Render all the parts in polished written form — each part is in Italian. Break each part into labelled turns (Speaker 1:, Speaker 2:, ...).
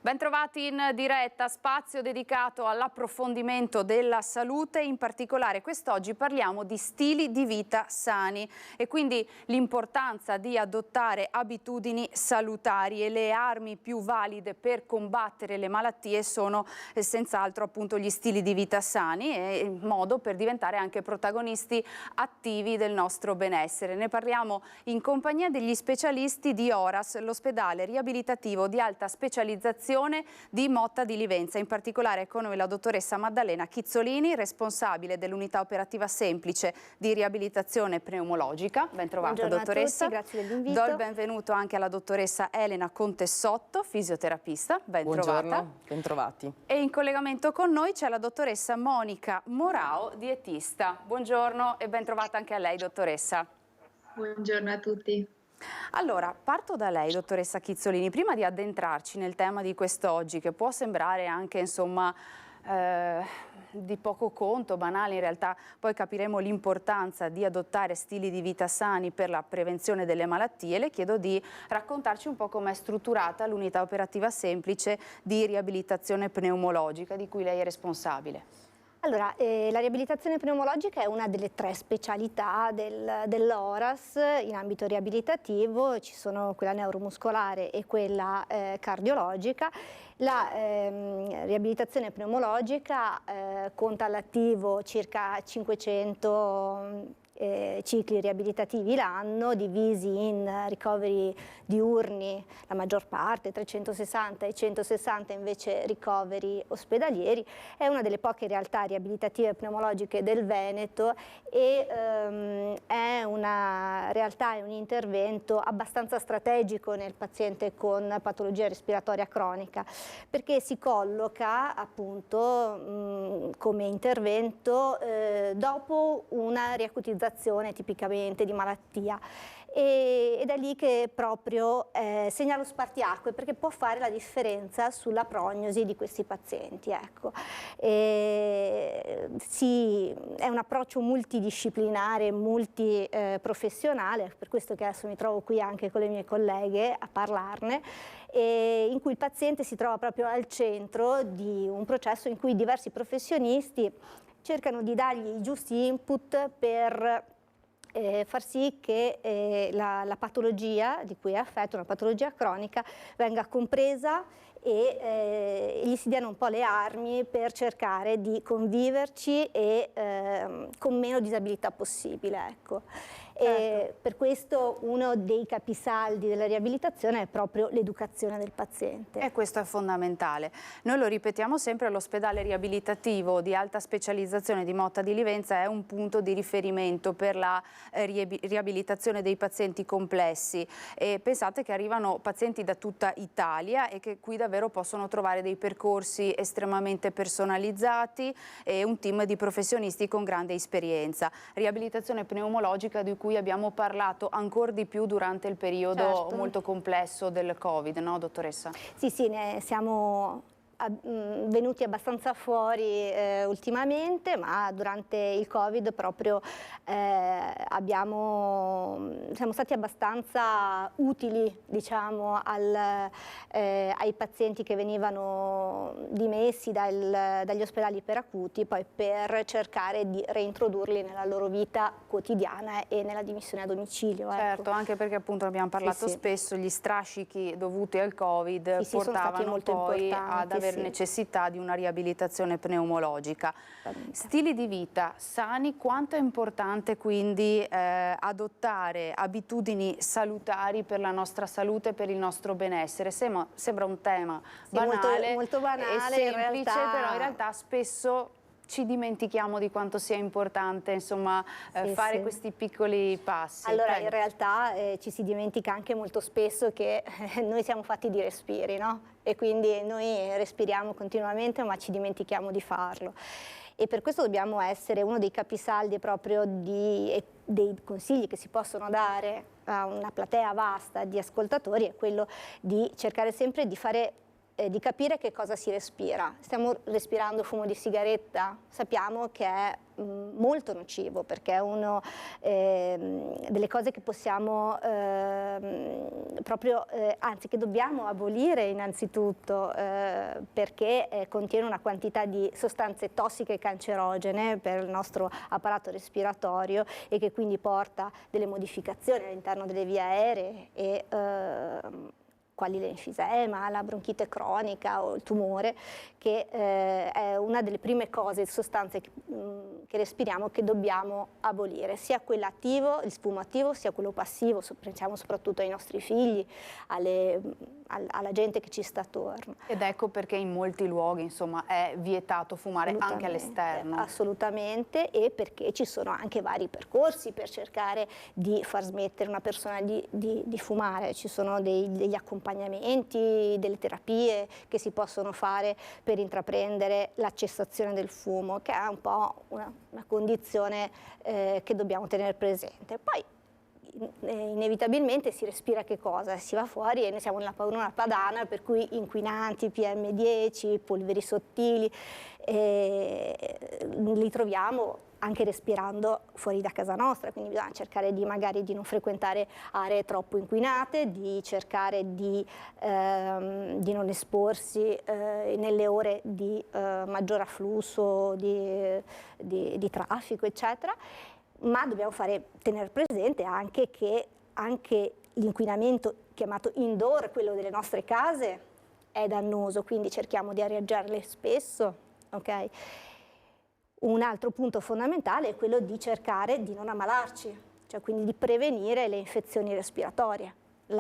Speaker 1: Bentrovati in diretta, spazio dedicato all'approfondimento della salute, in particolare quest'oggi parliamo di stili di vita sani e quindi l'importanza di adottare abitudini salutari, e le armi più valide per combattere le malattie sono senz'altro appunto gli stili di vita sani, e il modo per diventare anche protagonisti attivi del nostro benessere. Ne parliamo in compagnia degli specialisti di ORAS, l'ospedale riabilitativo di alta specializzazione di Motta di Livenza. In particolare con noi la dottoressa Maddalena Chizzolini, responsabile dell'unità operativa semplice di riabilitazione pneumologica. Ben trovata, dottoressa.
Speaker 2: Grazie dell'invito.
Speaker 1: Do il benvenuto anche alla dottoressa Elena Contessotto, fisioterapista. Ben trovata.
Speaker 3: Buongiorno, bentrovati.
Speaker 1: E in collegamento con noi c'è la dottoressa Monica Morao, dietista. Buongiorno e ben trovata anche a lei, dottoressa.
Speaker 4: Buongiorno a tutti.
Speaker 1: Allora, parto da lei, dottoressa Chizzolini, prima di addentrarci nel tema di quest'oggi, che può sembrare anche, insomma, di poco conto, banale, in realtà poi capiremo l'importanza di adottare stili di vita sani per la prevenzione delle malattie. Le chiedo di raccontarci un po' com'è strutturata l'unità operativa semplice di riabilitazione pneumologica, di cui lei è responsabile.
Speaker 2: Allora, la riabilitazione pneumologica è una delle 3 specialità dell'ORAS in ambito riabilitativo. Ci sono quella neuromuscolare e quella cardiologica. La riabilitazione pneumologica conta all'attivo circa 500 cicli riabilitativi l'anno, divisi in ricoveri diurni, la maggior parte, 360, e 160 invece ricoveri ospedalieri. È una delle poche realtà riabilitative pneumologiche del Veneto e è una realtà e un intervento abbastanza strategico nel paziente con patologia respiratoria cronica, perché si colloca appunto come intervento dopo una riacutizzazione tipicamente di malattia, ed è lì che proprio segna lo spartiacque, perché può fare la differenza sulla prognosi di questi pazienti. Ecco. È un approccio multidisciplinare, multiprofessionale, per questo che adesso mi trovo qui anche con le mie colleghe a parlarne, in cui il paziente si trova proprio al centro di un processo in cui diversi professionisti cercano di dargli i giusti input per far sì che la patologia di cui è affetto, una patologia cronica, venga compresa e gli si diano un po' le armi per cercare di conviverci e con meno disabilità possibile. Ecco.
Speaker 1: Certo.
Speaker 2: Per questo uno dei capisaldi della riabilitazione è proprio l'educazione del paziente.
Speaker 1: E questo è fondamentale. Noi lo ripetiamo sempre, l'ospedale riabilitativo di alta specializzazione di Motta di Livenza è un punto di riferimento per la riabilitazione dei pazienti complessi, e pensate che arrivano pazienti da tutta Italia e che qui davvero possono trovare dei percorsi estremamente personalizzati e un team di professionisti con grande esperienza. Riabilitazione pneumologica di cui abbiamo parlato ancora di più durante il periodo molto complesso del Covid, no, dottoressa?
Speaker 2: Sì, ne siamo venuti abbastanza fuori ultimamente, ma durante il Covid proprio siamo stati abbastanza utili, diciamo, ai pazienti che venivano dimessi dagli ospedali per acuti, poi per cercare di reintrodurli nella loro vita quotidiana e nella dimissione a domicilio.
Speaker 1: Certo,
Speaker 2: ecco.
Speaker 1: anche perché appunto abbiamo parlato spesso, gli strascichi dovuti al Covid portavano poi ad avere necessità di una riabilitazione pneumologica. Stili di vita sani, quanto è importante quindi adottare abitudini salutari per la nostra salute e per il nostro benessere? Sembra un tema banale,
Speaker 2: molto banale
Speaker 1: e semplice, però in
Speaker 2: realtà
Speaker 1: spesso ci dimentichiamo di quanto sia importante, insomma, fare questi piccoli passi.
Speaker 2: Allora, in realtà ci si dimentica anche molto spesso che noi siamo fatti di respiri, no? E quindi noi respiriamo continuamente, ma ci dimentichiamo di farlo. E per questo dobbiamo essere uno dei capisaldi proprio dei consigli che si possono dare a una platea vasta di ascoltatori, è quello di cercare sempre di fare di capire che cosa si respira. Stiamo respirando fumo di sigaretta? Sappiamo che è molto nocivo, perché è una delle cose che possiamo anzi che dobbiamo abolire innanzitutto perché contiene una quantità di sostanze tossiche e cancerogene per il nostro apparato respiratorio e che quindi porta delle modificazioni all'interno delle vie aeree e quali l'enfisema, la bronchite cronica o il tumore, che è una delle prime cose, sostanze che respiriamo che dobbiamo abolire, sia quello attivo, il fumo attivo, sia quello passivo, pensiamo soprattutto ai nostri figli, alla gente che ci sta attorno.
Speaker 1: Ed ecco perché in molti luoghi, insomma, è vietato fumare anche all'esterno.
Speaker 2: Assolutamente, e perché ci sono anche vari percorsi per cercare di far smettere una persona di fumare. Ci sono degli accompagnamenti, delle terapie che si possono fare per intraprendere la cessazione del fumo, che è un po' una condizione che dobbiamo tenere presente. Poi inevitabilmente si respira che cosa? Si va fuori e noi siamo nella una padana, per cui inquinanti, PM10, polveri sottili, li troviamo anche respirando fuori da casa nostra, quindi bisogna cercare magari di non frequentare aree troppo inquinate, di cercare di non esporsi nelle ore di maggior afflusso di traffico, eccetera. Ma dobbiamo tenere presente anche che anche l'inquinamento chiamato indoor, quello delle nostre case, è dannoso, quindi cerchiamo di areggiarle spesso. Okay? Un altro punto fondamentale è quello di cercare di non ammalarci, cioè quindi di prevenire le infezioni respiratorie. Il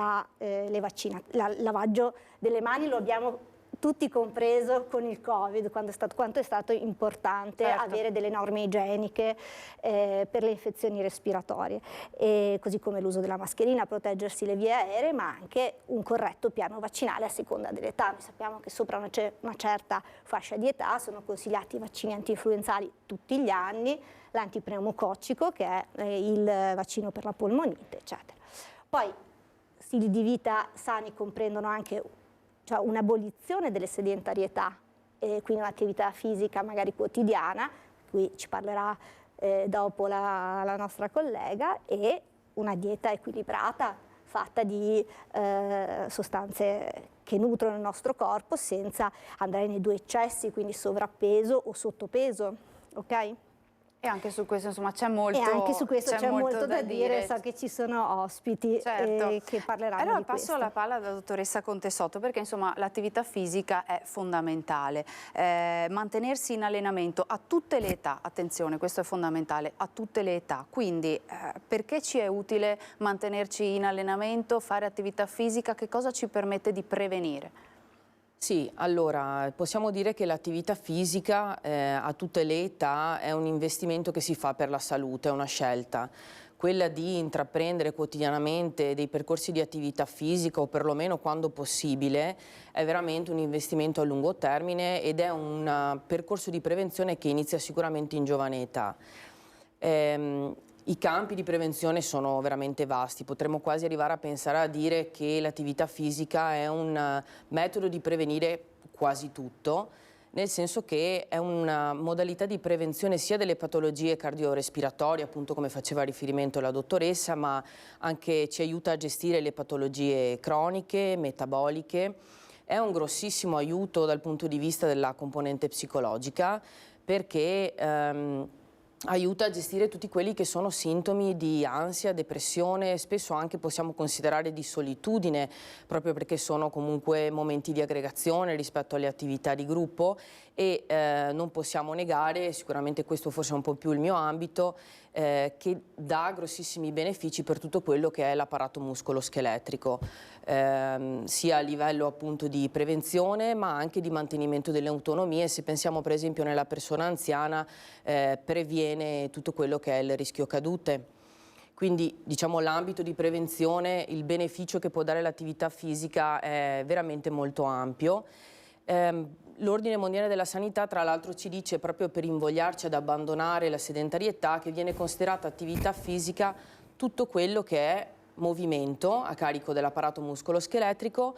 Speaker 2: lavaggio delle mani lo abbiamo tutti compreso con il Covid, quanto è stato importante avere delle norme igieniche per le infezioni respiratorie, così come l'uso della mascherina, proteggersi le vie aeree, ma anche un corretto piano vaccinale a seconda dell'età. Noi sappiamo che sopra una certa fascia di età sono consigliati i vaccini antinfluenzali tutti gli anni, l'antipneumococcico, che è il vaccino per la polmonite, eccetera. Poi stili di vita sani comprendono anche un'abolizione delle sedentarietà, quindi un'attività fisica magari quotidiana, qui ci parlerà dopo la nostra collega, e una dieta equilibrata fatta di sostanze che nutrono il nostro corpo senza andare nei due eccessi, quindi sovrappeso o sottopeso, ok?
Speaker 1: E anche su questo, insomma, c'è molto
Speaker 2: da dire. So che ci sono ospiti che parleranno
Speaker 1: allora
Speaker 2: di questo.
Speaker 1: passo la palla alla dottoressa Contesotto, perché insomma l'attività fisica è fondamentale. Mantenersi in allenamento a tutte le età, attenzione, questo è fondamentale, a tutte le età. Quindi perché ci è utile mantenerci in allenamento, fare attività fisica? Che cosa ci permette di prevenire?
Speaker 3: Sì, allora possiamo dire che l'attività fisica a tutte le età è un investimento che si fa per la salute, è una scelta. Quella di intraprendere quotidianamente dei percorsi di attività fisica, o perlomeno quando possibile, è veramente un investimento a lungo termine ed è un percorso di prevenzione che inizia sicuramente in giovane età. I campi di prevenzione sono veramente vasti, potremmo quasi arrivare a pensare a dire che l'attività fisica è un metodo di prevenire quasi tutto, nel senso che è una modalità di prevenzione sia delle patologie cardiorespiratorie, appunto come faceva riferimento la dottoressa, ma anche ci aiuta a gestire le patologie croniche, metaboliche. È un grossissimo aiuto dal punto di vista della componente psicologica, perché aiuta a gestire tutti quelli che sono sintomi di ansia, depressione, spesso anche possiamo considerare di solitudine, proprio perché sono comunque momenti di aggregazione rispetto alle attività di gruppo, e non possiamo negare, sicuramente questo forse è un po' più il mio ambito, che dà grossissimi benefici per tutto quello che è l'apparato muscolo-scheletrico, sia a livello appunto di prevenzione ma anche di mantenimento delle autonomie. Se pensiamo per esempio nella persona anziana, previene tutto quello che è il rischio cadute. Quindi diciamo l'ambito di prevenzione, il beneficio che può dare l'attività fisica è veramente molto ampio. L'Ordine Mondiale della Sanità tra l'altro ci dice, proprio per invogliarci ad abbandonare la sedentarietà, che viene considerata attività fisica tutto quello che è movimento a carico dell'apparato muscolo-scheletrico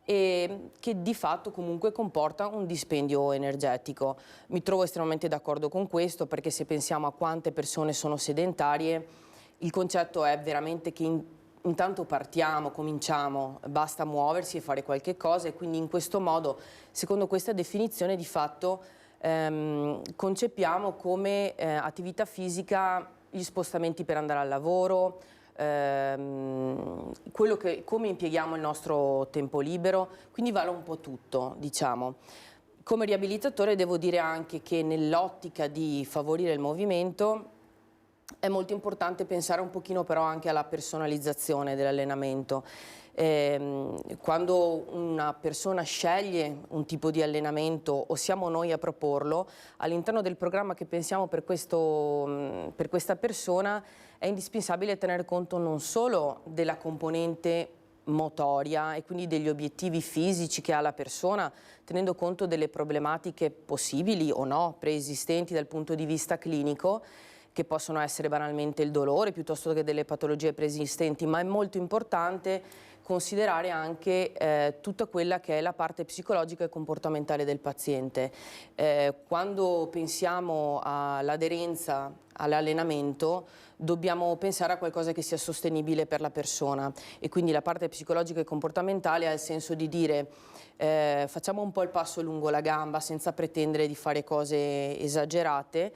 Speaker 3: e che di fatto comunque comporta un dispendio energetico. Mi trovo estremamente d'accordo con questo, perché se pensiamo a quante persone sono sedentarie, il concetto è veramente che intanto partiamo, cominciamo, basta muoversi e fare qualche cosa, e quindi in questo modo, secondo questa definizione, di fatto concepiamo come attività fisica gli spostamenti per andare al lavoro, come impieghiamo il nostro tempo libero, quindi vale un po' tutto, diciamo. Come riabilitatore devo dire anche che nell'ottica di favorire il movimento è molto importante pensare un pochino però anche alla personalizzazione dell'allenamento. Quando una persona sceglie un tipo di allenamento o siamo noi a proporlo, all'interno del programma che pensiamo per questa persona è indispensabile tener conto non solo della componente motoria e quindi degli obiettivi fisici che ha la persona, tenendo conto delle problematiche possibili o no, preesistenti dal punto di vista clinico, che possono essere banalmente il dolore piuttosto che delle patologie preesistenti, ma è molto importante considerare anche tutta quella che è la parte psicologica e comportamentale del paziente. Quando pensiamo all'aderenza all'allenamento dobbiamo pensare a qualcosa che sia sostenibile per la persona, e quindi la parte psicologica e comportamentale ha il senso di dire facciamo un po' il passo lungo la gamba senza pretendere di fare cose esagerate,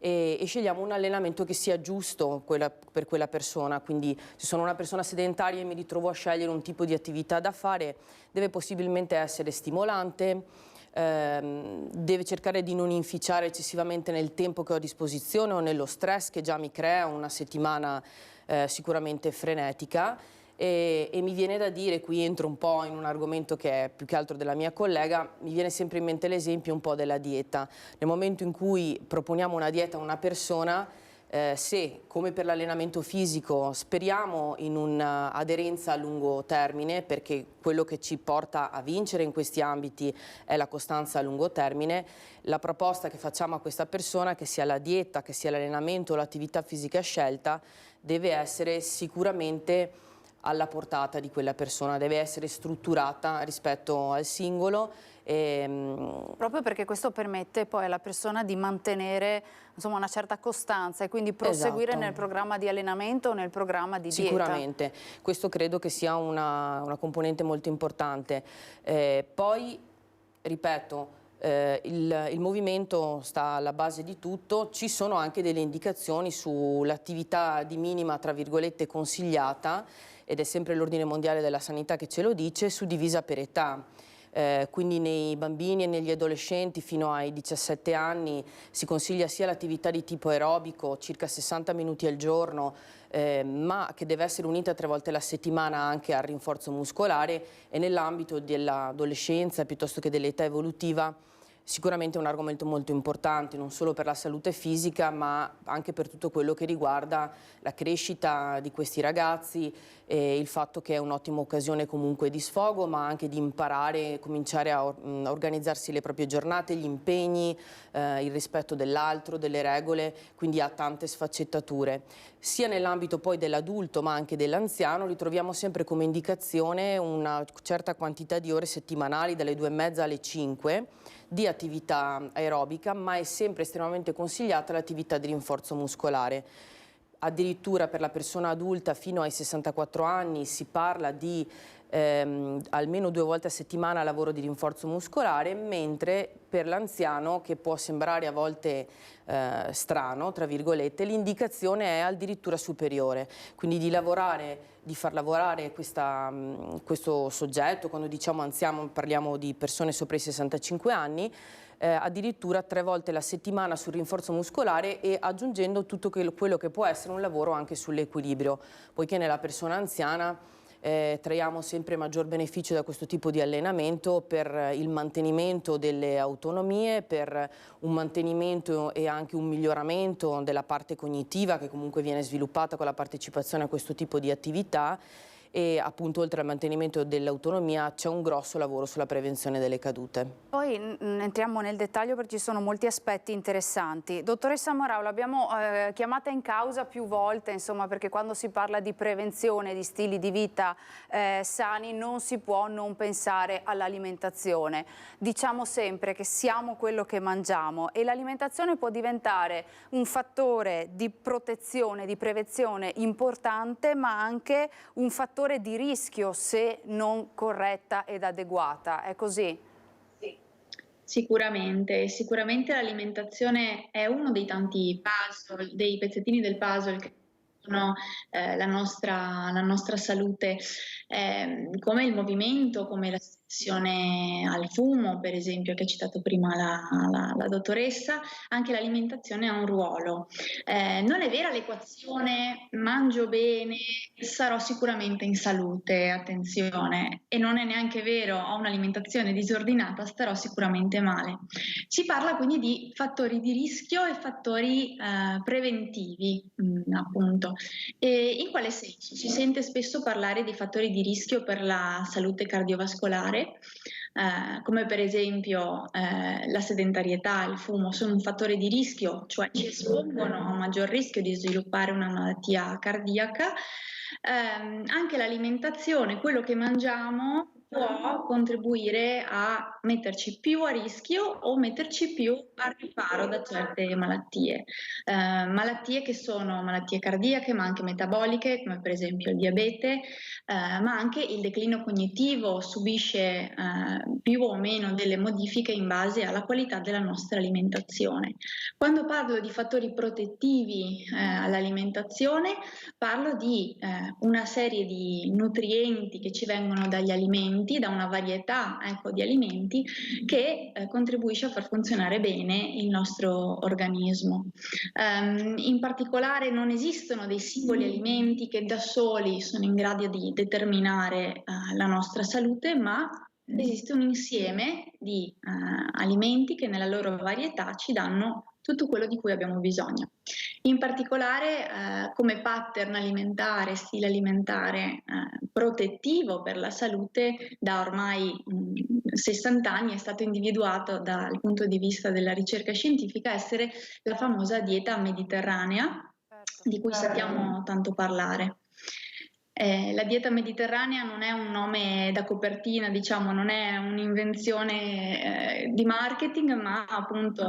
Speaker 3: e scegliamo un allenamento che sia giusto per quella persona. Quindi se sono una persona sedentaria e mi ritrovo a scegliere un tipo di attività da fare, deve possibilmente essere stimolante, deve cercare di non inficiare eccessivamente nel tempo che ho a disposizione o nello stress che già mi crea una settimana sicuramente frenetica. E mi viene da dire, qui entro un po' in un argomento che è più che altro della mia collega, mi viene sempre in mente l'esempio un po' della dieta. Nel momento in cui proponiamo una dieta a una persona, se come per l'allenamento fisico speriamo in un'aderenza a lungo termine, perché quello che ci porta a vincere in questi ambiti è la costanza a lungo termine, la proposta che facciamo a questa persona, che sia la dieta, che sia l'allenamento o l'attività fisica scelta, deve essere sicuramente alla portata di quella persona, deve essere strutturata rispetto al singolo.
Speaker 1: Proprio perché questo permette poi alla persona di mantenere, insomma, una certa costanza e quindi proseguire nel programma di allenamento o nel programma di dieta.
Speaker 3: Sicuramente, questo credo che sia una componente molto importante. Poi, ripeto, il movimento sta alla base di tutto, ci sono anche delle indicazioni sull'attività di minima, tra virgolette, consigliata, ed è sempre l'Ordine Mondiale della Sanità che ce lo dice, suddivisa per età. Quindi nei bambini e negli adolescenti fino ai 17 anni si consiglia sia l'attività di tipo aerobico, circa 60 minuti al giorno, ma che deve essere unita 3 volte alla settimana anche al rinforzo muscolare, e nell'ambito dell'adolescenza piuttosto che dell'età evolutiva sicuramente è un argomento molto importante, non solo per la salute fisica, ma anche per tutto quello che riguarda la crescita di questi ragazzi, e il fatto che è un'ottima occasione comunque di sfogo, ma anche di imparare, cominciare a organizzarsi le proprie giornate, gli impegni, il rispetto dell'altro, delle regole, quindi ha tante sfaccettature. Sia nell'ambito poi dell'adulto ma anche dell'anziano ritroviamo sempre come indicazione una certa quantità di ore settimanali, dalle 2,5 alle 5, di attività aerobica, ma è sempre estremamente consigliata l'attività di rinforzo muscolare. Addirittura per la persona adulta fino ai 64 anni si parla di almeno 2 volte a settimana lavoro di rinforzo muscolare, mentre per l'anziano, che può sembrare a volte strano, tra virgolette, l'indicazione è addirittura superiore, quindi di far lavorare questo soggetto. Quando diciamo anziano parliamo di persone sopra i 65 anni, addirittura 3 volte la settimana sul rinforzo muscolare, e aggiungendo tutto quello che può essere un lavoro anche sull'equilibrio, poiché nella persona anziana traiamo sempre maggior beneficio da questo tipo di allenamento per il mantenimento delle autonomie, per un mantenimento e anche un miglioramento della parte cognitiva che comunque viene sviluppata con la partecipazione a questo tipo di attività, e appunto oltre al mantenimento dell'autonomia c'è un grosso lavoro sulla prevenzione delle cadute.
Speaker 1: Poi entriamo nel dettaglio perché ci sono molti aspetti interessanti. Dottoressa Morau, l'abbiamo chiamata in causa più volte, insomma, perché quando si parla di prevenzione, di stili di vita sani, non si può non pensare all'alimentazione. Diciamo sempre che siamo quello che mangiamo e l'alimentazione può diventare un fattore di protezione, di prevenzione importante, ma anche un fattore di rischio se non corretta ed adeguata. È così?
Speaker 4: Sicuramente l'alimentazione è uno dei tanti puzzle, dei pezzettini del puzzle che sono la nostra salute, come il movimento, come l'astensione al fumo, per esempio, che ha citato prima la dottoressa. Anche l'alimentazione ha un ruolo. Non è vera l'equazione mangio bene, sarò sicuramente in salute, attenzione, e non è neanche vero ho un'alimentazione disordinata, starò sicuramente male. Si parla quindi di fattori di rischio e fattori preventivi, appunto. E in quale senso? Si sente spesso parlare di fattori di rischio per la salute cardiovascolare, come per esempio la sedentarietà, il fumo, sono un fattore di rischio, cioè ci espongono a un maggior rischio di sviluppare una malattia cardiaca. Anche l'alimentazione, quello che mangiamo, può contribuire a metterci più a rischio o metterci più al riparo da certe malattie. Malattie che sono malattie cardiache, ma anche metaboliche, come per esempio il diabete, ma anche il declino cognitivo subisce più o meno delle modifiche in base alla qualità della nostra alimentazione. Quando parlo di fattori protettivi all'alimentazione, parlo di una serie di nutrienti che ci vengono dagli alimenti, da una varietà, ecco, di alimenti che contribuisce a far funzionare bene il nostro organismo. In particolare non esistono dei singoli alimenti che da soli sono in grado di determinare la nostra salute, ma esiste un insieme di alimenti che nella loro varietà ci danno tutto quello di cui abbiamo bisogno. In particolare come pattern alimentare, stile alimentare protettivo per la salute, da ormai 60 anni è stato individuato dal punto di vista della ricerca scientifica essere la famosa dieta mediterranea, di cui sappiamo tanto parlare. La dieta mediterranea non è un nome da copertina, diciamo, non è un'invenzione di marketing, ma appunto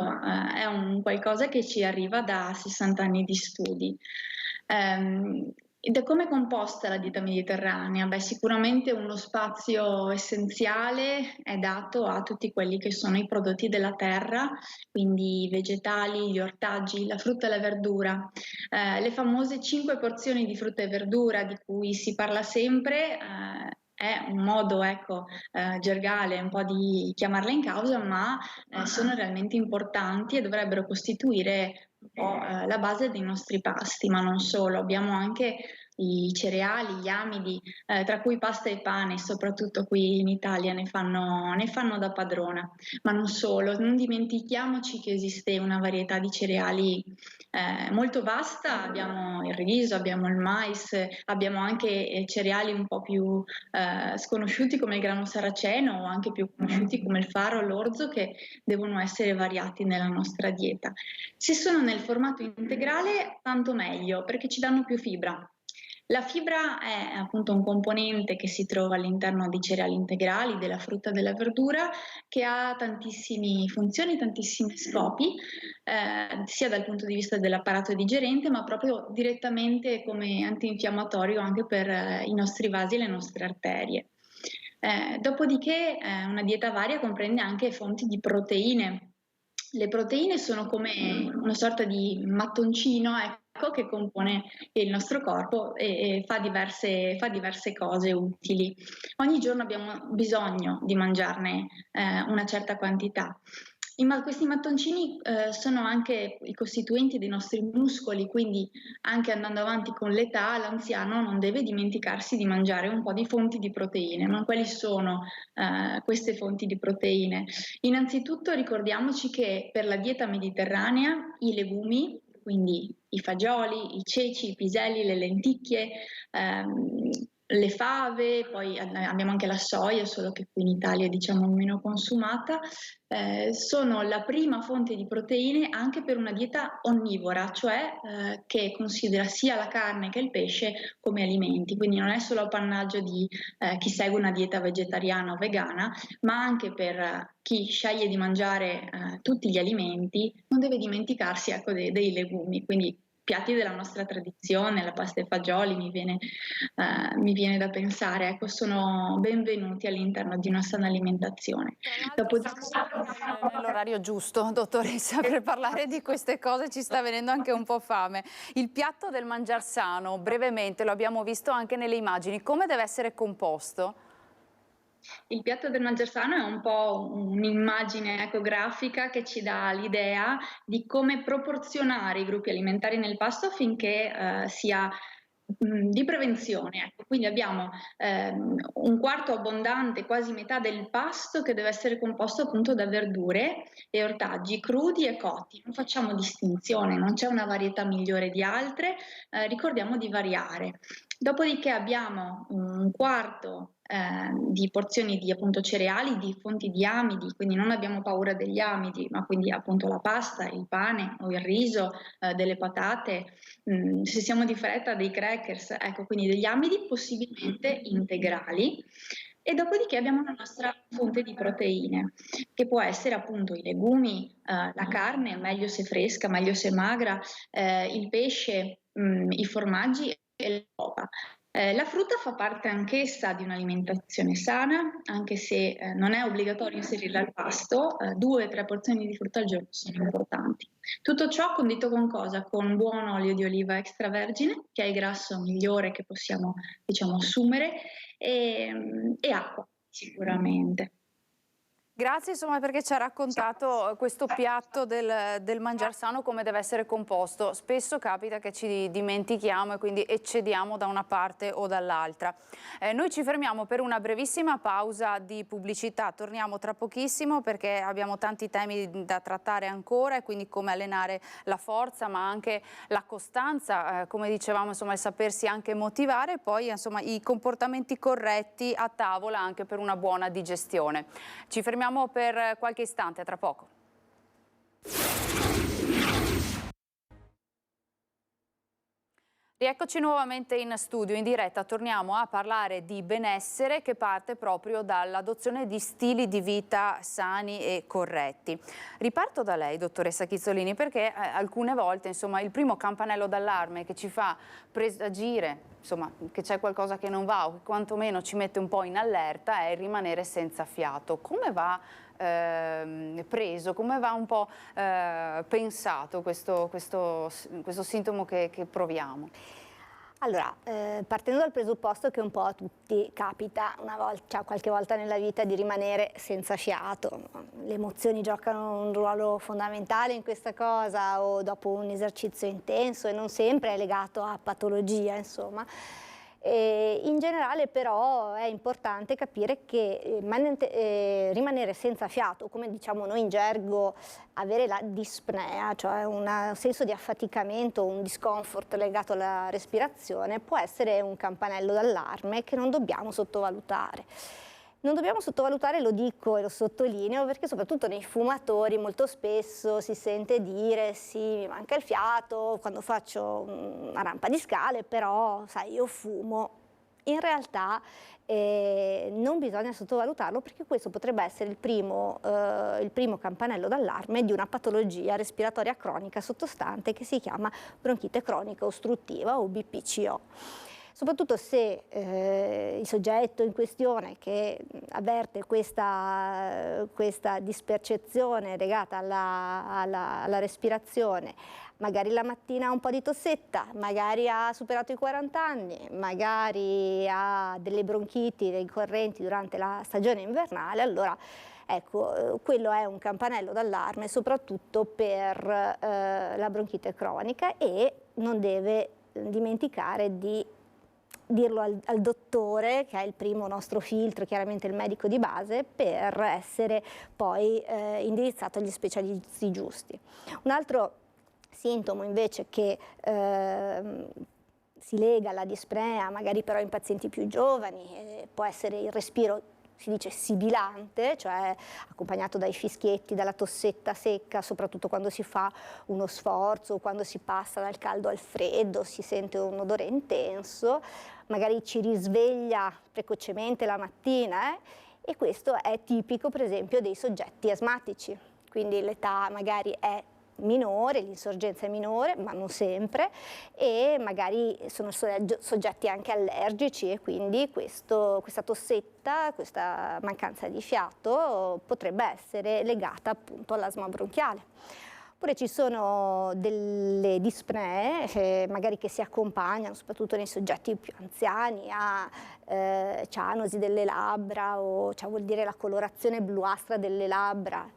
Speaker 4: è un qualcosa che ci arriva da 60 anni di studi. Da come è composta la dieta mediterranea? Beh, sicuramente uno spazio essenziale è dato a tutti quelli che sono i prodotti della terra, quindi i vegetali, gli ortaggi, la frutta e la verdura. Le famose 5 porzioni di frutta e verdura di cui si parla sempre, è un modo, ecco, gergale un po' di chiamarle in causa, ma sono realmente importanti e dovrebbero costituire un po' la base dei nostri pasti, ma non solo. Abbiamo anche i cereali, gli amidi, tra cui pasta e pane, soprattutto qui in Italia ne fanno da padrona, ma non solo. Non dimentichiamoci che esiste una varietà di cereali molto vasta, abbiamo il riso, abbiamo il mais, abbiamo anche cereali un po' più sconosciuti come il grano saraceno o anche più conosciuti come il farro o l'orzo, che devono essere variati nella nostra dieta. Se sono nel formato integrale, tanto meglio, perché ci danno più fibra. La fibra è appunto un componente che si trova all'interno di cereali integrali, della frutta e della verdura, che ha tantissime funzioni, tantissimi scopi, sia dal punto di vista dell'apparato digerente, ma proprio direttamente come antinfiammatorio anche per i nostri vasi e le nostre arterie. Dopodiché una dieta varia comprende anche fonti di proteine. Le proteine sono come una sorta di mattoncino, ecco, che compone il nostro corpo e fa diverse cose utili. Ogni giorno abbiamo bisogno di mangiarne una certa quantità. Questi mattoncini sono anche i costituenti dei nostri muscoli, quindi anche andando avanti con l'età, l'anziano non deve dimenticarsi di mangiare un po' di fonti di proteine. Ma quali sono queste fonti di proteine? Innanzitutto ricordiamoci che per la dieta mediterranea i legumi, quindi i fagioli, i ceci, i piselli, le lenticchie, le fave, poi abbiamo anche la soia, solo che qui in Italia è diciamo meno consumata, sono la prima fonte di proteine anche per una dieta onnivora, cioè che considera sia la carne che il pesce come alimenti, quindi non è solo appannaggio di chi segue una dieta vegetariana o vegana, ma anche per chi sceglie di mangiare tutti gli alimenti non deve dimenticarsi, ecco, dei legumi, quindi piatti della nostra tradizione, la pasta e fagioli mi viene da pensare, ecco, sono benvenuti all'interno di una sana alimentazione.
Speaker 1: Siamo nell'orario giusto, dottoressa, per parlare di queste cose, ci sta venendo anche un po' fame. Il piatto del mangiar sano, brevemente, lo abbiamo visto anche nelle immagini, come deve essere composto?
Speaker 4: Il piatto del mangiar sano è un po' un'immagine ecografica che ci dà l'idea di come proporzionare i gruppi alimentari nel pasto affinché sia di prevenzione. Ecco. Quindi abbiamo un quarto abbondante, quasi metà del pasto, che deve essere composto appunto da verdure e ortaggi crudi e cotti. Non facciamo distinzione, non c'è una varietà migliore di altre, ricordiamo di variare. Dopodiché abbiamo un quarto di porzioni di appunto cereali, di fonti di amidi, quindi non abbiamo paura degli amidi, ma quindi appunto la pasta, il pane o il riso, delle patate, se siamo di fretta dei crackers, ecco, quindi degli amidi possibilmente integrali. E dopodiché abbiamo la nostra fonte di proteine, che può essere appunto i legumi, la carne, meglio se fresca, meglio se magra, il pesce, i formaggi e le uova. La frutta fa parte anch'essa di un'alimentazione sana, anche se non è obbligatorio inserirla al pasto, 2-3 porzioni di frutta al giorno sono importanti. Tutto ciò condito con cosa? Con buon olio di oliva extravergine, che è il grasso migliore che possiamo, diciamo, assumere, e acqua sicuramente.
Speaker 1: Grazie insomma perché ci ha raccontato questo piatto del mangiar sano, come deve essere composto. Spesso capita che ci dimentichiamo e quindi eccediamo da una parte o dall'altra. Noi ci fermiamo per una brevissima pausa di pubblicità, torniamo tra pochissimo perché abbiamo tanti temi da trattare ancora, e quindi come allenare la forza ma anche la costanza, come dicevamo insomma il sapersi anche motivare, e poi insomma i comportamenti corretti a tavola anche per una buona digestione. Ci fermiamo per qualche istante, a tra poco. Rieccoci nuovamente in studio, in diretta. Torniamo a parlare di benessere che parte proprio dall'adozione di stili di vita sani e corretti. Riparto da lei, dottoressa Chizzolini, perché alcune volte insomma, il primo campanello d'allarme che ci fa presagire insomma, che c'è qualcosa che non va o che quantomeno ci mette un po' in allerta è il rimanere senza fiato. Come va preso, come va un po' pensato questo sintomo che proviamo?
Speaker 2: Allora, partendo dal presupposto che un po' a tutti capita una volta, cioè qualche volta nella vita di rimanere senza fiato, le emozioni giocano un ruolo fondamentale in questa cosa, o dopo un esercizio intenso, e non sempre è legato a patologia, insomma. In generale però è importante capire che rimanere senza fiato, come diciamo noi in gergo avere la dispnea, cioè un senso di affaticamento, un discomfort legato alla respirazione, può essere un campanello d'allarme che non dobbiamo sottovalutare. Non dobbiamo sottovalutare, lo dico e lo sottolineo, perché soprattutto nei fumatori molto spesso si sente dire sì, mi manca il fiato quando faccio una rampa di scale, però sai, io fumo. In realtà non bisogna sottovalutarlo, perché questo potrebbe essere il primo campanello d'allarme di una patologia respiratoria cronica sottostante che si chiama bronchite cronica ostruttiva o BPCO. Soprattutto se il soggetto in questione che avverte questa dispercezione legata alla respirazione, magari la mattina ha un po' di tossetta, magari ha superato i 40 anni, magari ha delle bronchiti ricorrenti durante la stagione invernale, allora ecco, quello è un campanello d'allarme soprattutto per la bronchite cronica, e non deve dimenticare di dirlo al dottore, che è il primo nostro filtro, chiaramente il medico di base, per essere poi indirizzato agli specialisti giusti. Un altro sintomo invece che si lega alla dispnea, magari però in pazienti più giovani, può essere il respiro, si dice sibilante, cioè accompagnato dai fischietti, dalla tossetta secca, soprattutto quando si fa uno sforzo, quando si passa dal caldo al freddo, si sente un odore intenso, magari ci risveglia precocemente la mattina, e questo è tipico per esempio dei soggetti asmatici, quindi l'età magari è minore, l'insorgenza è minore, ma non sempre, e magari sono soggetti anche allergici, e quindi questa tossetta, questa mancanza di fiato potrebbe essere legata appunto all'asma bronchiale. Oppure ci sono delle dispnee magari che si accompagnano, soprattutto nei soggetti più anziani, a cianosi delle labbra, o vuol dire la colorazione bluastra delle labbra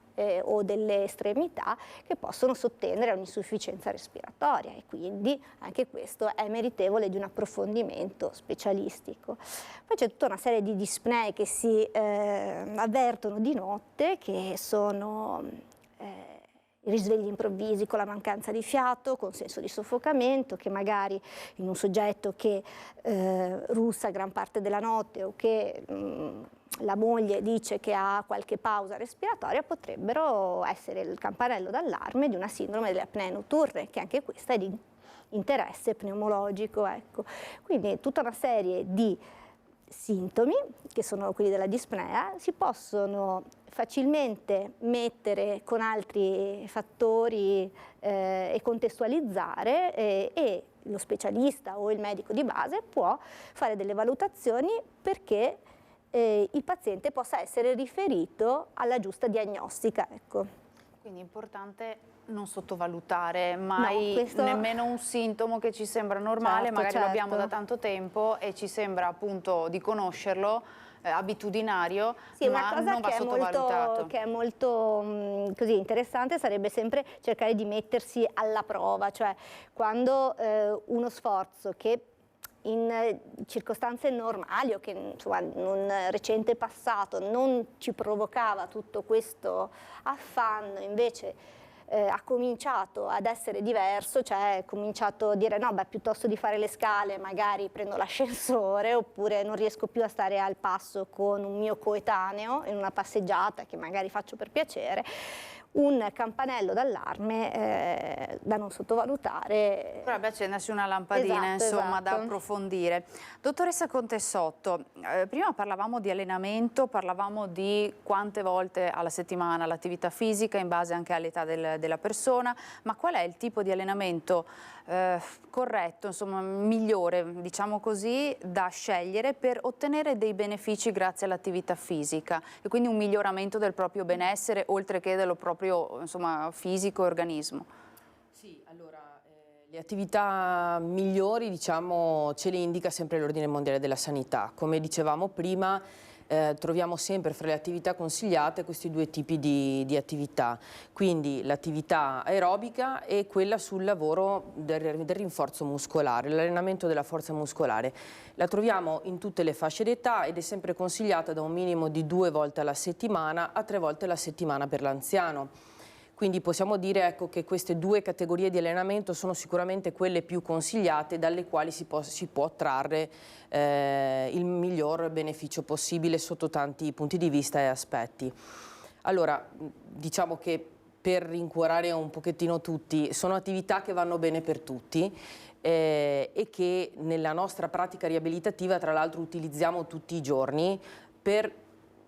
Speaker 2: o delle estremità, che possono sottendere a un'insufficienza respiratoria, e quindi anche questo è meritevole di un approfondimento specialistico. Poi c'è tutta una serie di dispnee che si avvertono di notte, che sono i risvegli improvvisi con la mancanza di fiato, con senso di soffocamento, che magari in un soggetto che russa gran parte della notte, o che la moglie dice che ha qualche pausa respiratoria, potrebbero essere il campanello d'allarme di una sindrome delle apnee notturne, che anche questa è di interesse pneumologico. Ecco. Quindi tutta una serie di sintomi, che sono quelli della dispnea, si possono facilmente mettere con altri fattori e contestualizzare, e lo specialista o il medico di base può fare delle valutazioni perché il paziente possa essere riferito alla giusta diagnostica. Ecco.
Speaker 1: Quindi è importante non sottovalutare mai nemmeno un sintomo che ci sembra normale, magari lo abbiamo da tanto tempo e ci sembra appunto di conoscerlo, abitudinario,
Speaker 2: sì,
Speaker 1: ma
Speaker 2: una cosa
Speaker 1: non va sottovalutato.
Speaker 2: che è molto così interessante sarebbe sempre cercare di mettersi alla prova, cioè quando uno sforzo che in circostanze normali, o che insomma in un recente passato non ci provocava tutto questo affanno, invece ha cominciato ad essere diverso, cioè ha cominciato a dire no, beh, piuttosto di fare le scale magari prendo l'ascensore, oppure non riesco più a stare al passo con un mio coetaneo in una passeggiata che magari faccio per piacere. Un campanello d'allarme da non sottovalutare.
Speaker 1: Potrebbe accendersi una lampadina, insomma, da approfondire. Dottoressa Contessotto, prima parlavamo di allenamento, parlavamo di quante volte alla settimana l'attività fisica, in base anche all'età della persona, ma qual è il tipo di allenamento corretto, insomma migliore, diciamo così, da scegliere per ottenere dei benefici grazie all'attività fisica, e quindi un miglioramento del proprio benessere oltre che dello proprio, insomma, fisico e organismo?
Speaker 3: Sì, allora le attività migliori, diciamo, ce le indica sempre l'Ordine Mondiale della Sanità. Come dicevamo prima, troviamo sempre fra le attività consigliate questi due tipi di attività, quindi l'attività aerobica e quella sul lavoro del rinforzo muscolare, l'allenamento della forza muscolare. La troviamo in tutte le fasce d'età ed è sempre consigliata da un minimo di 2 volte alla settimana a 3 volte alla settimana per l'anziano. Quindi possiamo dire, ecco, che queste due categorie di allenamento sono sicuramente quelle più consigliate, dalle quali si può trarre il miglior beneficio possibile sotto tanti punti di vista e aspetti. Allora, diciamo che per rincuorare un pochettino tutti, sono attività che vanno bene per tutti e che nella nostra pratica riabilitativa tra l'altro utilizziamo tutti i giorni per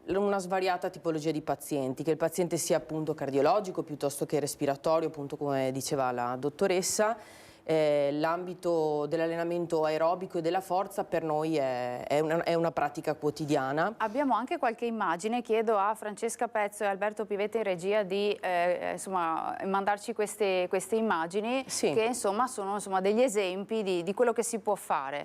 Speaker 3: una svariata tipologia di pazienti, che il paziente sia appunto cardiologico piuttosto che respiratorio, appunto come diceva la dottoressa. L'ambito dell'allenamento aerobico e della forza per noi è una pratica quotidiana.
Speaker 1: Abbiamo anche qualche immagine, chiedo a Francesca Pezzo e Alberto Pivetta in regia di insomma, mandarci queste immagini, sì, che insomma sono degli esempi di quello che si può fare.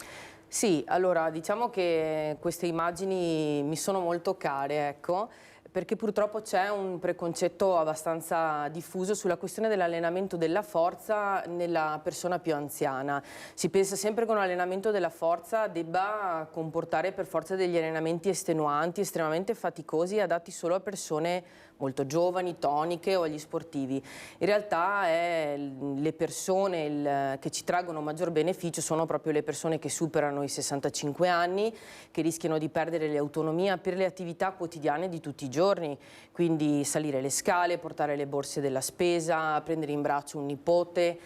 Speaker 3: Sì, allora diciamo che queste immagini mi sono molto care, ecco, Perché purtroppo c'è un preconcetto abbastanza diffuso sulla questione dell'allenamento della forza nella persona più anziana. Si pensa sempre che un allenamento della forza debba comportare per forza degli allenamenti estenuanti, estremamente faticosi, adatti solo a persone molto giovani, toniche o agli sportivi. In realtà le persone che ci traggono maggior beneficio sono proprio le persone che superano i 65 anni, che rischiano di perdere l'autonomia per le attività quotidiane di tutti i giorni, quindi salire le scale, portare le borse della spesa, prendere in braccio un nipote.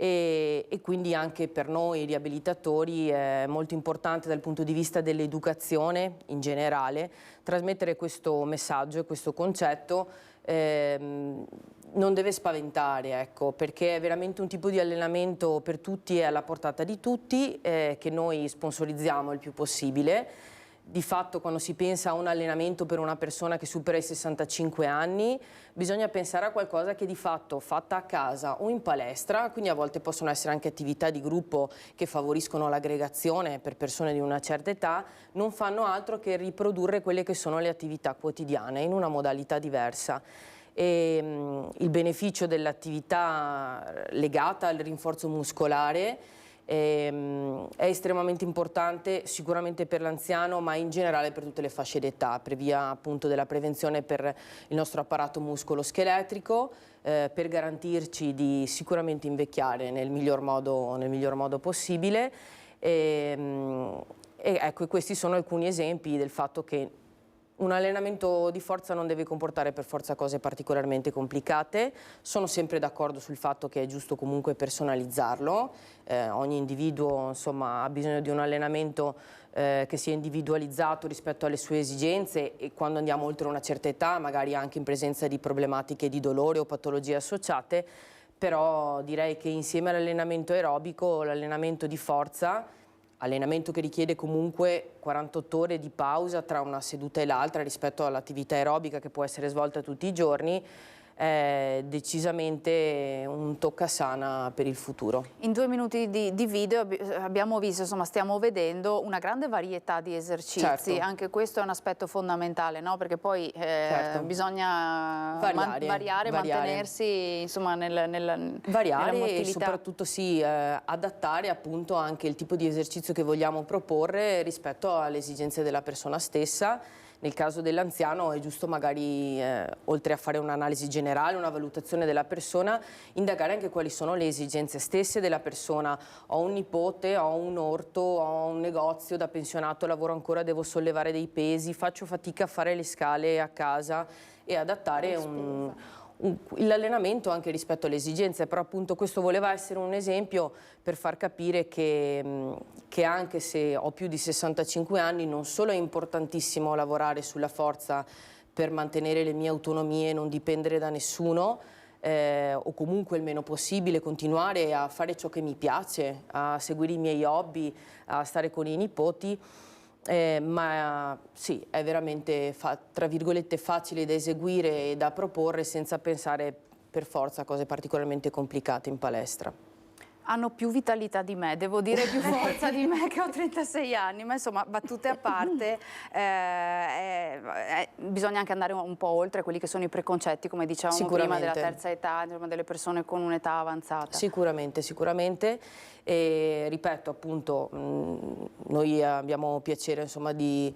Speaker 3: E quindi anche per noi riabilitatori è molto importante dal punto di vista dell'educazione in generale trasmettere questo messaggio e questo concetto. Non deve spaventare, ecco, perché è veramente un tipo di allenamento per tutti e alla portata di tutti, che noi sponsorizziamo il più possibile. Di fatto, quando si pensa a un allenamento per una persona che supera i 65 anni, bisogna pensare a qualcosa che di fatto fatta a casa o in palestra, quindi a volte possono essere anche attività di gruppo che favoriscono l'aggregazione per persone di una certa età, non fanno altro che riprodurre quelle che sono le attività quotidiane in una modalità diversa. Il beneficio dell'attività legata al rinforzo muscolare è estremamente importante sicuramente per l'anziano, ma in generale per tutte le fasce d'età, per via appunto della prevenzione per il nostro apparato muscolo-scheletrico, per garantirci di sicuramente invecchiare nel miglior modo possibile. Ecco, questi sono alcuni esempi del fatto che un allenamento di forza non deve comportare per forza cose particolarmente complicate. Sono sempre d'accordo sul fatto che è giusto comunque personalizzarlo. Ogni individuo, insomma, ha bisogno di un allenamento che sia individualizzato rispetto alle sue esigenze, e quando andiamo oltre una certa età, magari anche in presenza di problematiche di dolore o patologie associate, però direi che insieme all'allenamento aerobico, l'allenamento di forza, allenamento che richiede comunque 48 ore di pausa tra una seduta e l'altra rispetto all'attività aerobica che può essere svolta tutti i giorni, è decisamente un toccasana per il futuro.
Speaker 1: In 2 minuti di video abbiamo visto, insomma, stiamo vedendo una grande varietà di esercizi.
Speaker 3: Certo.
Speaker 1: Anche questo è un aspetto fondamentale, no? Perché poi
Speaker 3: Certo.
Speaker 1: bisogna variare, mantenersi, insomma, nella
Speaker 3: variare e
Speaker 1: motilità.
Speaker 3: soprattutto sì, adattare appunto anche il tipo di esercizio che vogliamo proporre rispetto alle esigenze della persona stessa. Nel caso dell'anziano è giusto magari, oltre a fare un'analisi generale, una valutazione della persona, indagare anche quali sono le esigenze stesse della persona. Ho un nipote, ho un orto, ho un negozio, da pensionato lavoro ancora, devo sollevare dei pesi, faccio fatica a fare le scale a casa, e adattare l'allenamento anche rispetto alle esigenze. Però appunto questo voleva essere un esempio per far capire che anche se ho più di 65 anni non solo è importantissimo lavorare sulla forza per mantenere le mie autonomie e non dipendere da nessuno, o comunque il meno possibile continuare a fare ciò che mi piace, a seguire i miei hobby, a stare con i nipoti, ma sì, è veramente tra virgolette facile da eseguire e da proporre senza pensare per forza a cose particolarmente complicate in palestra.
Speaker 1: Hanno più vitalità di me, devo dire più forza di me, che ho 36 anni, ma insomma, battute a parte, bisogna anche andare un po' oltre quelli che sono i preconcetti, come dicevamo prima, della terza età, delle persone con un'età avanzata.
Speaker 3: Sicuramente, sicuramente. E ripeto, appunto, noi abbiamo piacere, insomma, di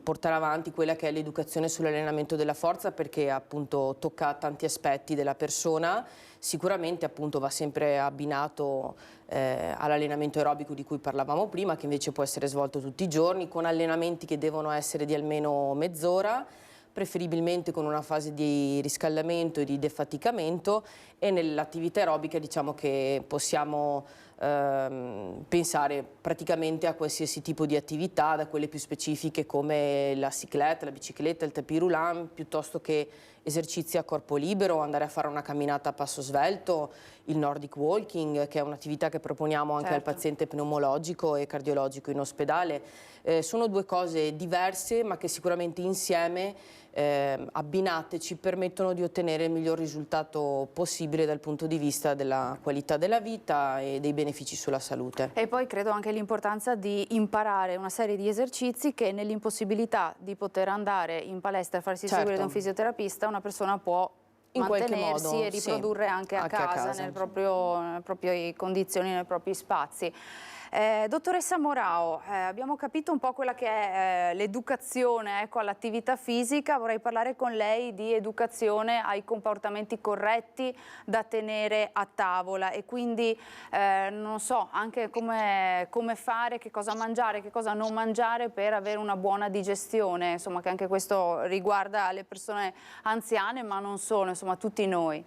Speaker 3: portare avanti quella che è l'educazione sull'allenamento della forza, perché appunto tocca tanti aspetti della persona. Sicuramente appunto va sempre abbinato all'allenamento aerobico di cui parlavamo prima, che invece può essere svolto tutti i giorni, con allenamenti che devono essere di almeno mezz'ora, preferibilmente con una fase di riscaldamento e di defaticamento, e nell'attività aerobica diciamo che possiamo pensare praticamente a qualsiasi tipo di attività, da quelle più specifiche come la cicletta, la bicicletta, il tapis roulant, piuttosto che esercizi a corpo libero, andare a fare una camminata a passo svelto, il Nordic Walking, che è un'attività che proponiamo anche al paziente pneumologico e cardiologico in ospedale. Sono due cose diverse, ma che sicuramente insieme, abbinate, ci permettono di ottenere il miglior risultato possibile dal punto di vista della qualità della vita e dei benefici benefici sulla salute.
Speaker 1: E poi credo anche l'importanza di imparare una serie di esercizi che nell'impossibilità di poter andare in palestra e farsi seguire da un fisioterapista, una persona può
Speaker 3: in qualche
Speaker 1: mantenersi
Speaker 3: modo,
Speaker 1: e riprodurre
Speaker 3: sì,
Speaker 1: anche a casa, nelle proprie condizioni, nei propri spazi. Dottoressa Morao, abbiamo capito un po' quella che è l'educazione, ecco, all'attività fisica. Vorrei parlare con lei di educazione ai comportamenti corretti da tenere a tavola e quindi non so, anche come fare, che cosa mangiare, che cosa non mangiare per avere una buona digestione, insomma, che anche questo riguarda le persone anziane ma non solo, insomma tutti noi.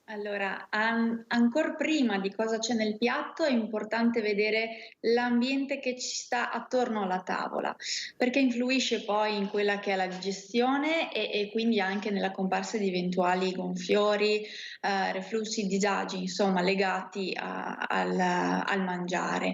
Speaker 4: Allora, ancor prima di cosa c'è nel piatto è importante vedere l'ambiente che ci sta attorno alla tavola, perché influisce poi in quella che è la digestione e quindi anche nella comparsa di eventuali gonfiori, reflussi, disagi, insomma, legati al mangiare.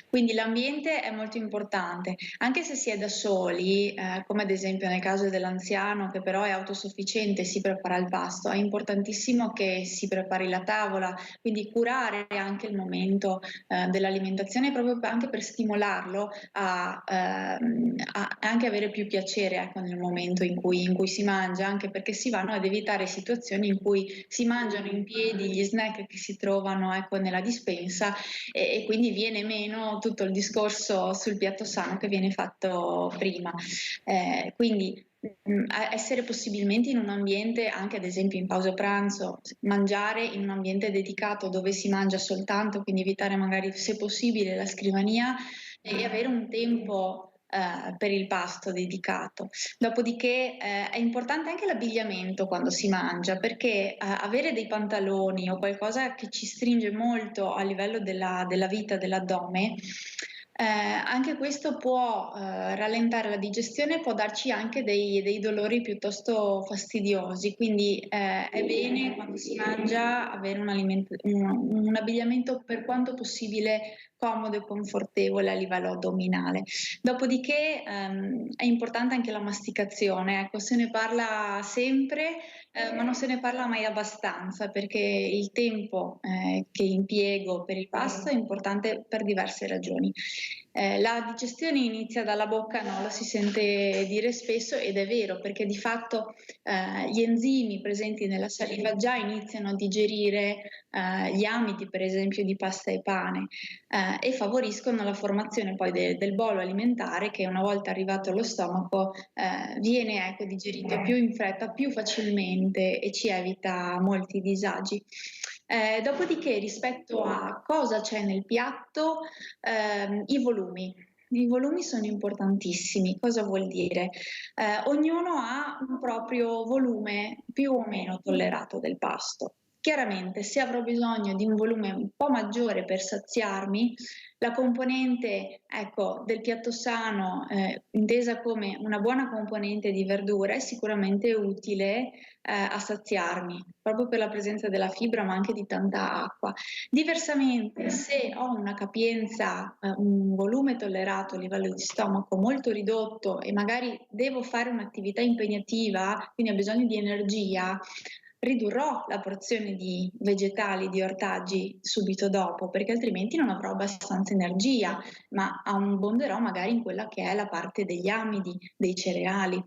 Speaker 4: Quindi l'ambiente è molto importante, anche se si è da soli, come ad esempio nel caso dell'anziano che però è autosufficiente e si prepara il pasto, è importantissimo che si prepari la tavola, quindi curare anche il momento dell'alimentazione proprio anche per stimolarlo a anche avere più piacere, ecco, nel momento in cui si mangia, anche perché si vanno ad evitare situazioni in cui si mangiano in piedi gli snack che si trovano, ecco, nella dispensa e quindi viene meno tutto il discorso sul piatto sano che viene fatto prima. Quindi essere possibilmente in un ambiente, anche ad esempio in pausa pranzo, mangiare in un ambiente dedicato dove si mangia soltanto, quindi evitare magari se possibile la scrivania e avere un tempo per il pasto dedicato. Dopodiché è importante anche l'abbigliamento quando si mangia, perché avere dei pantaloni o qualcosa che ci stringe molto a livello della vita dell'addome, anche questo può rallentare la digestione, può darci anche dei dolori piuttosto fastidiosi, quindi è bene quando si mangia avere un abbigliamento per quanto possibile comodo e confortevole a livello addominale. Dopodiché è importante anche la masticazione, ecco, se ne parla sempre, ma non se ne parla mai abbastanza perché il tempo che impiego per il pasto è importante per diverse ragioni. La digestione inizia dalla bocca, no? Lo si sente dire spesso ed è vero perché di fatto gli enzimi presenti nella saliva già iniziano a digerire gli amidi per esempio di pasta e pane e favoriscono la formazione poi del bolo alimentare che una volta arrivato allo stomaco viene, ecco, digerito più in fretta, più facilmente e ci evita molti disagi. Dopodiché rispetto a cosa c'è nel piatto, i volumi. I volumi sono importantissimi. Cosa vuol dire? Ognuno ha un proprio volume più o meno tollerato del pasto. Chiaramente, se avrò bisogno di un volume un po' maggiore per saziarmi, la componente, ecco, del piatto sano, intesa come una buona componente di verdura, è sicuramente utile a saziarmi, proprio per la presenza della fibra, ma anche di tanta acqua. Diversamente, se ho una capienza, un volume tollerato a livello di stomaco molto ridotto e magari devo fare un'attività impegnativa, quindi ho bisogno di energia, ridurrò la porzione di vegetali, di ortaggi subito dopo, perché altrimenti non avrò abbastanza energia, ma abbonderò magari in quella che è la parte degli amidi, dei cereali.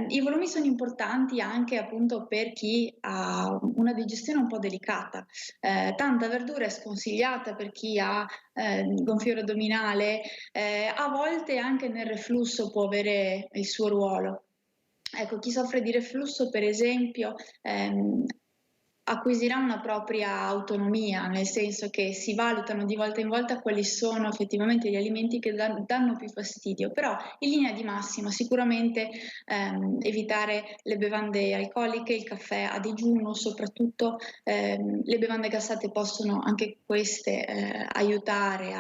Speaker 4: I volumi sono importanti anche appunto per chi ha una digestione un po' delicata. Tanta verdura è sconsigliata per chi ha gonfiore addominale, a volte anche nel reflusso può avere il suo ruolo. Ecco, chi soffre di reflusso, per esempio, acquisirà una propria autonomia, nel senso che si valutano di volta in volta quali sono effettivamente gli alimenti che danno più fastidio, però in linea di massima sicuramente evitare le bevande alcoliche, il caffè a digiuno, soprattutto le bevande gassate possono anche queste aiutare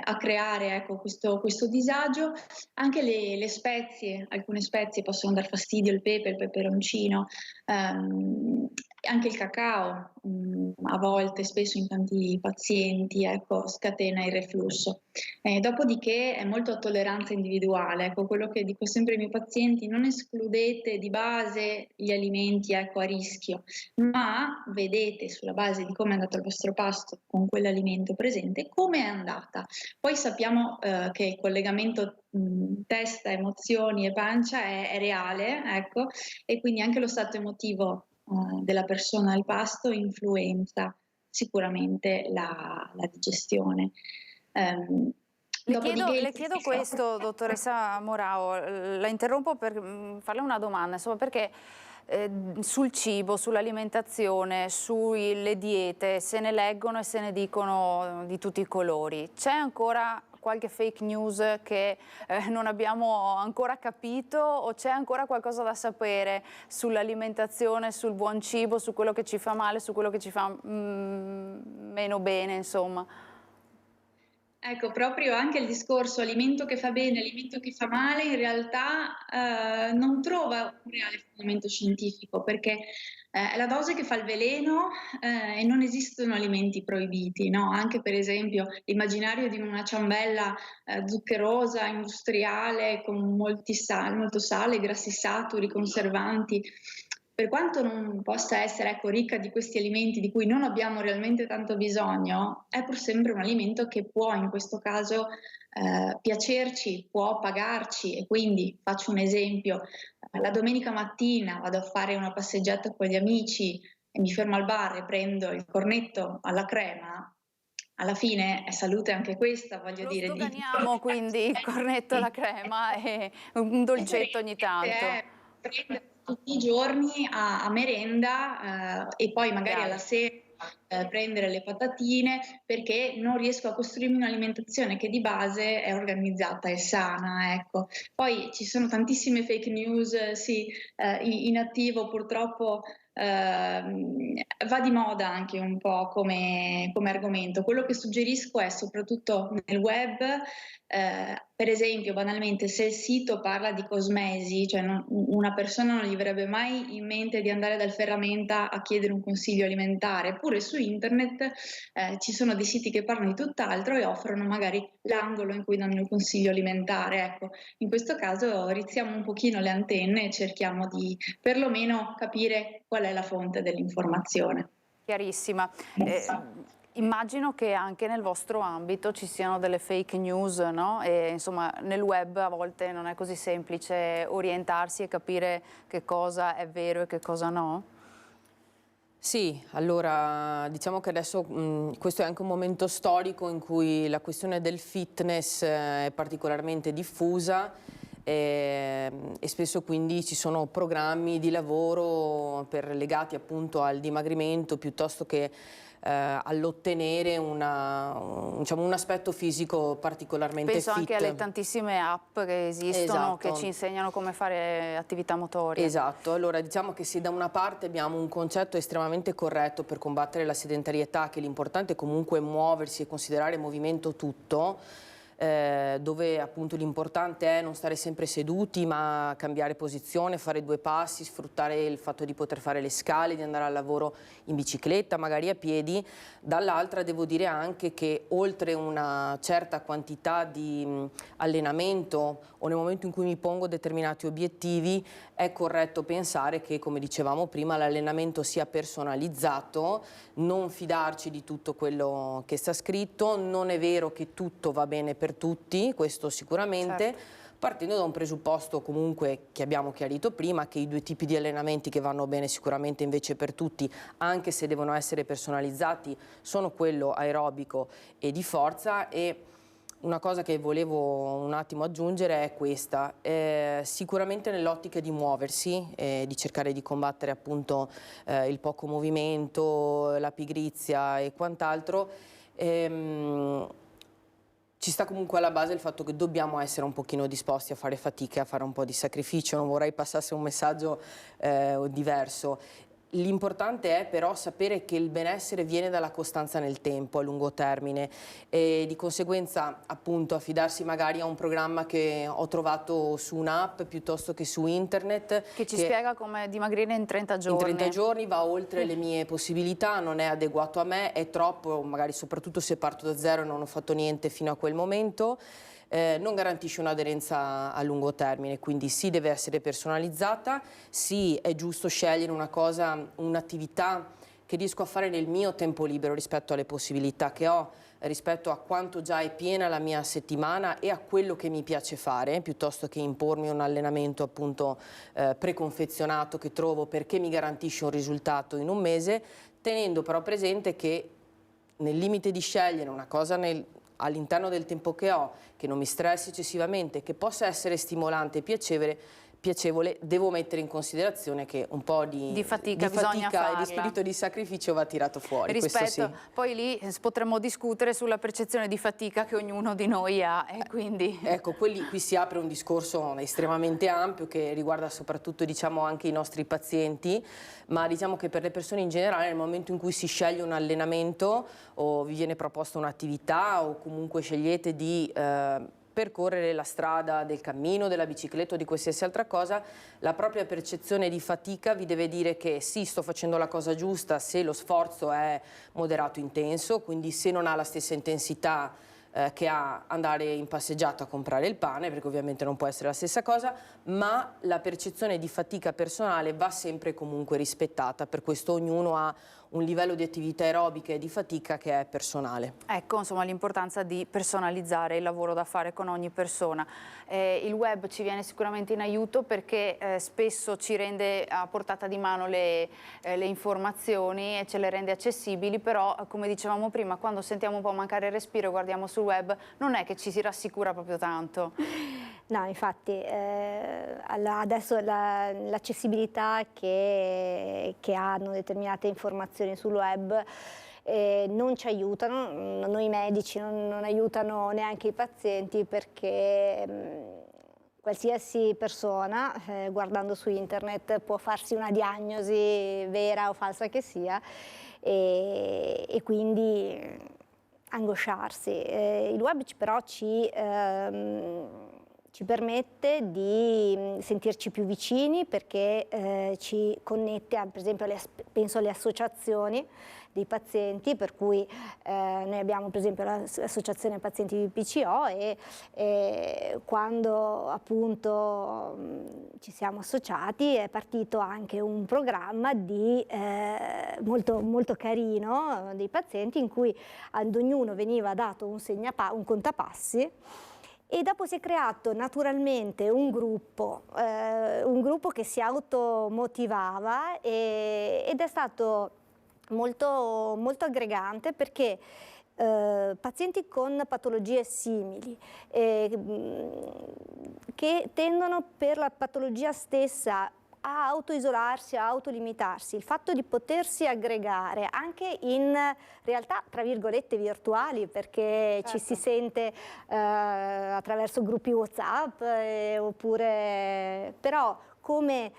Speaker 4: a creare, ecco, questo disagio. Anche le spezie, alcune spezie possono dar fastidio, il pepe, il peperoncino. Anche il cacao, a volte, spesso in tanti pazienti, ecco, scatena il reflusso. Dopodiché è molto a tolleranza individuale, ecco, quello che dico sempre ai miei pazienti: non escludete di base gli alimenti, ecco, a rischio, ma vedete sulla base di come è andato il vostro pasto con quell'alimento presente, come è andata. Poi sappiamo che il collegamento testa, emozioni e pancia è reale, ecco, e quindi anche lo stato emotivo della persona al pasto influenza sicuramente la digestione. Dopodiché
Speaker 1: Le chiedo questo, dottoressa Morao, la interrompo per farle una domanda, insomma, perché sul cibo, sull'alimentazione, sulle diete se ne leggono e se ne dicono di tutti i colori. C'è ancora qualche fake news che non abbiamo ancora capito, o c'è ancora qualcosa da sapere sull'alimentazione, sul buon cibo, su quello che ci fa male, su quello che ci fa meno bene, insomma?
Speaker 4: Ecco, proprio anche il discorso alimento che fa bene, alimento che fa male, in realtà non trova un reale fondamento scientifico, perché è la dose che fa il veleno e non esistono alimenti proibiti, no? Anche per esempio l'immaginario di una ciambella zuccherosa, industriale, con molto sale, grassi saturi, conservanti. Per quanto non possa essere, ecco, ricca di questi alimenti di cui non abbiamo realmente tanto bisogno, è pur sempre un alimento che può in questo caso piacerci, può pagarci, e quindi faccio un esempio: la domenica mattina vado a fare una passeggiata con gli amici e mi fermo al bar e prendo il cornetto alla crema. Alla fine è salute anche questa, voglio
Speaker 1: Lo
Speaker 4: dire.
Speaker 1: sdoganiamo quindi il cornetto alla crema e un dolcetto ogni tanto.
Speaker 4: Prendere tutti i giorni a merenda e poi magari
Speaker 1: Chiaro.
Speaker 4: alla sera prendere le patatine, perché non riesco a costruirmi un'alimentazione che di base è organizzata e sana, ecco. Poi ci sono tantissime fake news, sì, in attivo purtroppo. Va di moda anche un po' come argomento. Quello che suggerisco è, soprattutto nel web, per esempio, banalmente, se il sito parla di cosmesi, cioè una persona non gli verrebbe mai in mente di andare dal ferramenta a chiedere un consiglio alimentare. Eppure su internet ci sono dei siti che parlano di tutt'altro e offrono magari l'angolo in cui danno il consiglio alimentare. Ecco, in questo caso rizziamo un pochino le antenne e cerchiamo di perlomeno capire qual è la fonte dell'informazione.
Speaker 1: Chiarissima. Immagino che anche nel vostro ambito ci siano delle fake news, no? E, insomma, nel web a volte non è così semplice orientarsi e capire che cosa è vero e che cosa no?
Speaker 3: Sì, allora diciamo che adesso questo è anche un momento storico in cui la questione del fitness è particolarmente diffusa e spesso quindi ci sono programmi di lavoro legati appunto al dimagrimento piuttosto che all'ottenere diciamo, un aspetto fisico particolarmente
Speaker 1: Penso
Speaker 3: fit.
Speaker 1: anche alle tantissime app che esistono, che
Speaker 3: Esatto.
Speaker 1: ci insegnano come fare attività motoria.
Speaker 3: Esatto, allora diciamo che se da una parte abbiamo un concetto estremamente corretto per combattere la sedentarietà, che l'importante è comunque muoversi e considerare movimento tutto, dove appunto l'importante è non stare sempre seduti ma cambiare posizione, fare due passi, sfruttare il fatto di poter fare le scale, di andare al lavoro in bicicletta, magari a piedi. Dall'altra devo dire anche che oltre una certa quantità di allenamento o nel momento in cui mi pongo determinati obiettivi è corretto pensare che, come dicevamo prima, l'allenamento sia personalizzato, non fidarci di tutto quello che sta scritto. Non è vero che tutto va bene per tutti, questo sicuramente, certo, partendo da un presupposto comunque che abbiamo chiarito prima, che i due tipi di allenamenti che vanno bene sicuramente invece per tutti, anche se devono essere personalizzati, sono quello aerobico e di forza. E una cosa che volevo un attimo aggiungere è questa: sicuramente nell'ottica di muoversi, di cercare di combattere appunto il poco movimento, la pigrizia e quant'altro, ci sta comunque alla base il fatto che dobbiamo essere un pochino disposti a fare fatica, a fare un po' di sacrificio. Non vorrei passasse un messaggio diverso. L'importante è però sapere che il benessere viene dalla costanza nel tempo, a lungo termine, e di conseguenza appunto affidarsi magari a un programma che ho trovato su un'app piuttosto che su internet.
Speaker 1: Che ci spiega come dimagrire in 30 giorni.
Speaker 3: In 30 giorni va oltre le mie possibilità, non è adeguato a me, è troppo, magari soprattutto se parto da zero e non ho fatto niente fino a quel momento. Non garantisce un'aderenza a lungo termine, quindi sì, deve essere personalizzata, sì, è giusto scegliere una cosa, un'attività che riesco a fare nel mio tempo libero rispetto alle possibilità che ho, rispetto a quanto già è piena la mia settimana e a quello che mi piace fare, piuttosto che impormi un allenamento appunto preconfezionato che trovo perché mi garantisce un risultato in un mese, tenendo però presente che nel limite di scegliere una cosa all'interno del tempo che ho, che non mi stressi eccessivamente, che possa essere stimolante e piacevole, devo mettere in considerazione che un po' di
Speaker 1: fatica
Speaker 3: e
Speaker 1: farla.
Speaker 3: di spirito di sacrificio va tirato fuori.
Speaker 1: Rispetto,
Speaker 3: questo sì.
Speaker 1: Poi lì potremmo discutere sulla percezione di fatica che ognuno di noi ha e quindi...
Speaker 3: Ecco, qui si apre un discorso estremamente ampio che riguarda soprattutto diciamo anche i nostri pazienti, ma diciamo che per le persone in generale nel momento in cui si sceglie un allenamento o vi viene proposta un'attività o comunque scegliete di percorrere la strada del cammino, della bicicletta o di qualsiasi altra cosa, la propria percezione di fatica vi deve dire che sì, sto facendo la cosa giusta se lo sforzo è moderato intenso, quindi se non ha la stessa intensità che ha andare in passeggiata a comprare il pane, perché ovviamente non può essere la stessa cosa, ma la percezione di fatica personale va sempre e comunque rispettata, per questo ognuno ha un livello di attività aerobica e di fatica che è personale.
Speaker 1: Ecco, insomma, l'importanza di personalizzare il lavoro da fare con ogni persona. Il web ci viene sicuramente in aiuto perché spesso ci rende a portata di mano le informazioni e ce le rende accessibili, però come dicevamo prima, quando sentiamo un po' mancare il respiro e guardiamo sul web, non è che ci si rassicura proprio tanto.
Speaker 2: No, infatti adesso l'accessibilità che hanno determinate informazioni sul web non ci aiutano, noi medici non aiutano neanche i pazienti perché qualsiasi persona guardando su internet può farsi una diagnosi vera o falsa che sia e quindi angosciarsi. Il web però ci permette di sentirci più vicini perché ci connette, per esempio, penso alle associazioni dei pazienti, per cui noi abbiamo per esempio l'associazione pazienti di PCO e quando appunto ci siamo associati è partito anche un programma molto carino dei pazienti in cui ad ognuno veniva dato un contapassi. E dopo si è creato naturalmente un gruppo che si automotivava ed è stato molto aggregante perché pazienti con patologie simili che tendono per la patologia stessa a autoisolarsi, a autolimitarsi, il fatto di potersi aggregare anche in realtà tra virgolette virtuali perché certo. Ci si sente attraverso gruppi WhatsApp oppure però come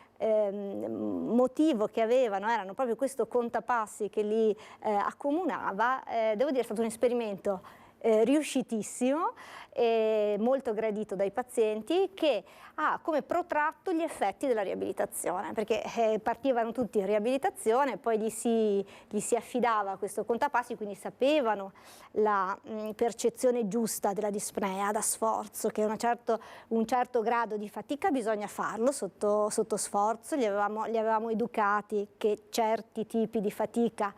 Speaker 2: motivo che avevano erano proprio questo contapassi che li accomunava, devo dire è stato un esperimento riuscitissimo e molto gradito dai pazienti che ha come protratto gli effetti della riabilitazione perché partivano tutti in riabilitazione poi gli si affidava a questo contapassi quindi sapevano la percezione giusta della dispnea da sforzo che un certo grado di fatica bisogna farlo sotto sforzo, li avevamo educati che certi tipi di fatica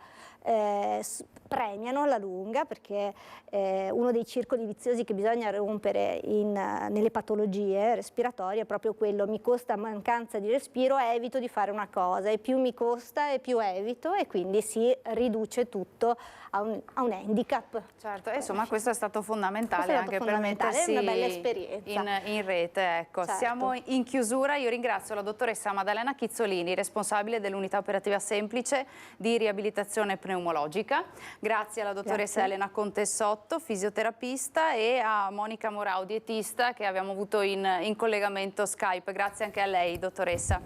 Speaker 2: premiano alla lunga perché uno dei circoli viziosi che bisogna rompere nelle patologie respiratorie è proprio quello: mi costa mancanza di respiro, evito di fare una cosa e più mi costa e più evito e quindi si riduce tutto a un handicap.
Speaker 1: Certo, e insomma questo è stato fondamentale anche per mettersi
Speaker 2: una bella esperienza
Speaker 1: in rete. Ecco.
Speaker 2: Certo.
Speaker 1: Siamo in chiusura, io ringrazio la dottoressa Maddalena Chizzolini, responsabile dell'unità operativa semplice di riabilitazione pneumologica. Grazie alla dottoressa Elena Contessotto, fisioterapista, e a Monica Morau, dietista, che abbiamo avuto in collegamento Skype. Grazie anche a lei, dottoressa.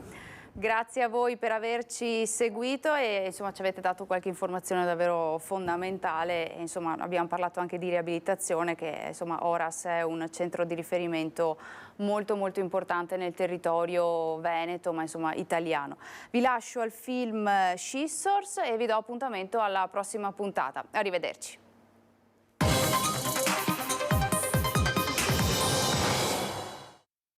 Speaker 1: Grazie a voi per averci seguito e insomma ci avete dato qualche informazione davvero fondamentale. E, insomma, abbiamo parlato anche di riabilitazione, che insomma Oras è un centro di riferimento molto importante nel territorio veneto, ma insomma italiano. Vi lascio al film Scissors e vi do appuntamento alla prossima puntata. Arrivederci.